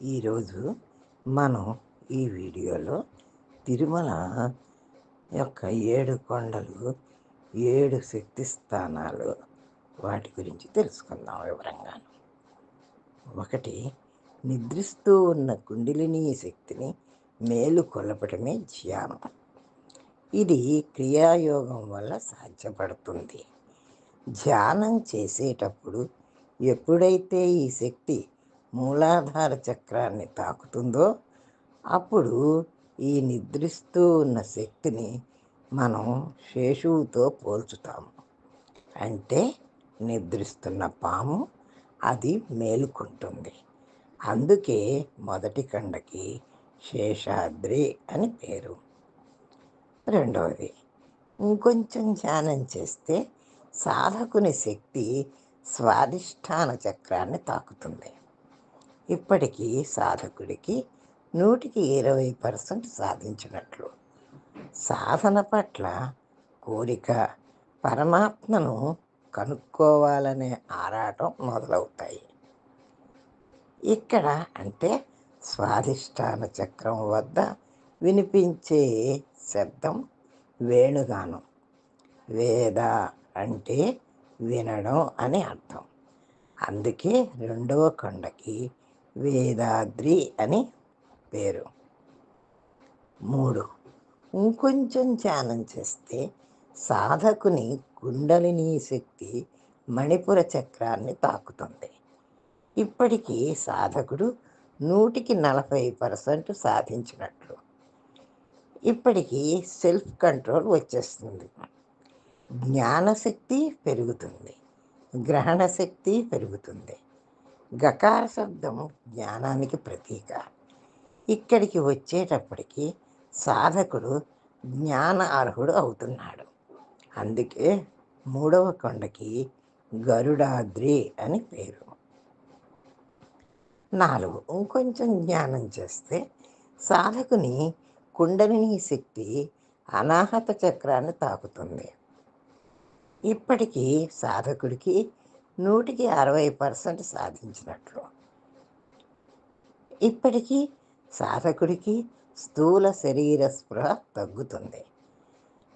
ఈరోజు మనం ఈ వీడియోలో తిరుమల యొక్క 7 కొండలు, 7 శక్తి స్థానాలు వాటి గురించి తెలుసుకుందాం వివరంగాను. ఒకటి, నిద్రిస్తూ ఉన్న కుండలినీ శక్తిని మేలుకొలపటమే ధ్యానం. ఇది క్రియాయోగం వల్ల సాధ్యపడుతుంది. ధ్యానం చేసేటప్పుడు ఎప్పుడైతే ఈ శక్తి మూలాధార చక్రాన్ని తాకుతుందో అప్పుడు ఈ నిద్రిస్తూ ఉన్న శక్తిని మనం శేషువుతో పోల్చుతాము. అంటే నిద్రిస్తున్న పాము అది మేలుకుంటుంది. అందుకే మొదటి కొండకి శేషాద్రి అని పేరు. రెండవది, ఇంకొంచెం ధ్యానం చేస్తే సాధకుని శక్తి స్వాధిష్టాన చక్రాన్ని తాకుతుంది. ఇప్పటికీ సాధకుడికి 120% సాధించినట్లు. సాధన పట్ల కోరిక, పరమాత్మను కనుక్కోవాలనే ఆరాటం మొదలవుతాయి. ఇక్కడ అంటే స్వాధిష్టాన చక్రం వద్ద వినిపించే శబ్దం వేణుగానం. వేద అంటే వినడం అని అర్థం. అందుకే రెండవ కొండకి వేదాద్రి అని పేరు. 3, ఇంకొంచెం ధ్యానం చేస్తే సాధకుని కుండలినీ శక్తి మణిపుర చక్రాన్ని తాకుతుంది. ఇప్పటికీ సాధకుడు 140% సాధించినట్లు. ఇప్పటికీ సెల్ఫ్ కంట్రోల్ వచ్చేస్తుంది. జ్ఞానశక్తి పెరుగుతుంది, గ్రహణ శక్తి పెరుగుతుంది. గకార శబ్దం జ్ఞానానికి ప్రతీక. ఇక్కడికి వచ్చేటప్పటికి సాధకుడు జ్ఞాన అర్హుడు అవుతున్నాడు. అందుకే 3వ కొండకి గరుడాద్రి అని పేరు. 4, ఇంకొంచెం జ్ఞానం చేస్తే సాధకుని కుండలినీ శక్తి అనాహత చక్రాన్ని తాకుతుంది. ఇప్పటికీ సాధకుడికి 160% సాధించినట్లు. ఇప్పటికీ సాధకుడికి స్థూల శరీర స్పృహ తగ్గుతుంది.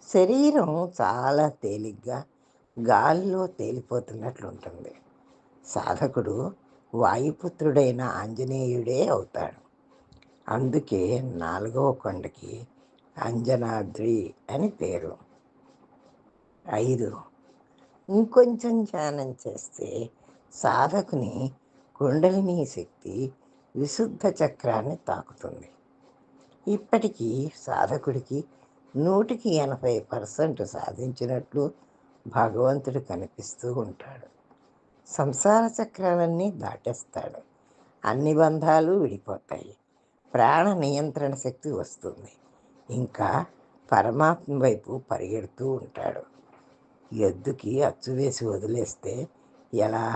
శరీరం చాలా తేలిగ్గా గాలిలో తేలిపోతున్నట్లు ఉంటుంది. సాధకుడు వాయుపుత్రుడైన ఆంజనేయుడే అవుతాడు. అందుకే 4వ కొండకి అంజనాద్రి అని పేరు. 5, ఇంకొంచెం ధ్యానం చేస్తే సాధకుని కుండలినీ శక్తి విశుద్ధ చక్రాన్ని తాకుతుంది. ఇప్పటికీ సాధకుడికి 180% సాధించినట్లు భగవంతుడు కనిపిస్తూ ఉంటాడు. సంసార చక్రాలన్నీ దాటేస్తాడు. అన్ని బంధాలు విడిపోతాయి. ప్రాణ నియంత్రణ శక్తి వస్తుంది. ఇంకా పరమాత్మ వైపు పరిగెడుతూ ఉంటాడు. ఎద్దుకి అచ్చు వేసి వదిలేస్తే ఎలా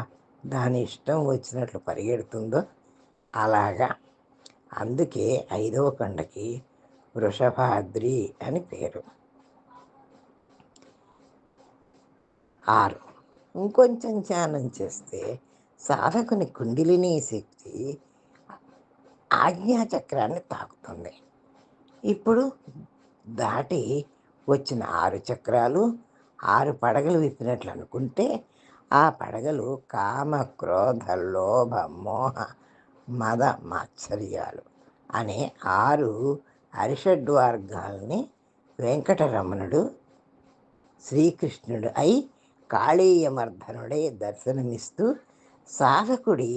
దాని ఇష్టం వచ్చినట్లు పరిగెడుతుందో అలాగా. అందుకే 5వ కొండకి వృషభాద్రి అని పేరు. 6, ఇంకొంచెం ధ్యానం చేస్తే సాధకుని కుండలినీ శక్తి ఆజ్ఞాచక్రాన్ని తాకుతుంది. ఇప్పుడు దాటి వచ్చిన 6 చక్రాలు 6 పడగలు విప్పినట్లు అనుకుంటే ఆ పడగలు కామ, క్రోధ, లోభ, మోహ, మద, మాత్సర్యాలు అనే 6 అరిషడ్వర్గాల్ని వెంకటరమణుడు శ్రీకృష్ణుడు అయి కాళీయమర్ధనుడై దర్శనమిస్తూ సాధకుడి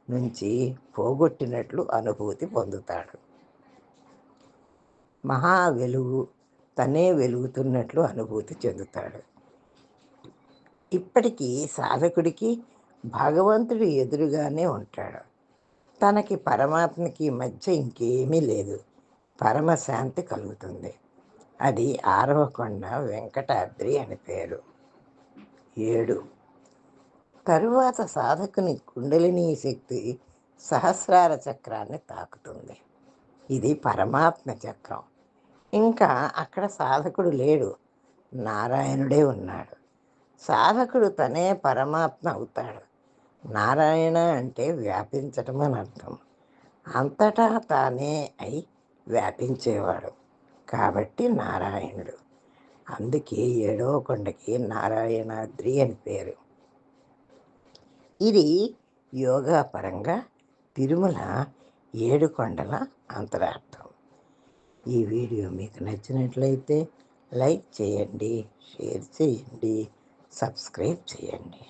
నుంచి పోగొట్టినట్లు అనుభూతి పొందుతాడు. మహా వెలుగు తనే వెలుగుతున్నట్లు అనుభూతి చెందుతాడు. ఇప్పటికీ సాధకుడికి భగవంతుడు ఎదురుగానే ఉంటాడు. తనకి పరమాత్మకి మధ్య ఇంకేమీ లేదు. పరమశాంతి కలుగుతుంది. అది 6వ కొండ వెంకటాద్రి అని పేరు. 7, తరువాత సాధకుని కుండలినీ శక్తి సహస్రార చక్రాన్ని తాకుతుంది. ఇది పరమాత్మ చక్రం. ఇంకా అక్కడ సాధకుడు లేడు, నారాయణుడే ఉన్నాడు. సాధకుడు తనే పరమాత్మ అవుతాడు. నారాయణ అంటే వ్యాపించటం అని అర్థం. అంతటా తానే అయి వ్యాపించేవాడు కాబట్టి నారాయణుడు. అందుకే ఏడవ కొండకి నారాయణాద్రి అని పేరు. ఇది యోగా పరంగా తిరుమల 7 కొండల అంతరార్థం. ఈ వీడియో మీకు నచ్చినట్లయితే లైక్ చేయండి, షేర్ చేయండి, సబ్స్క్రైబ్ చేయండి.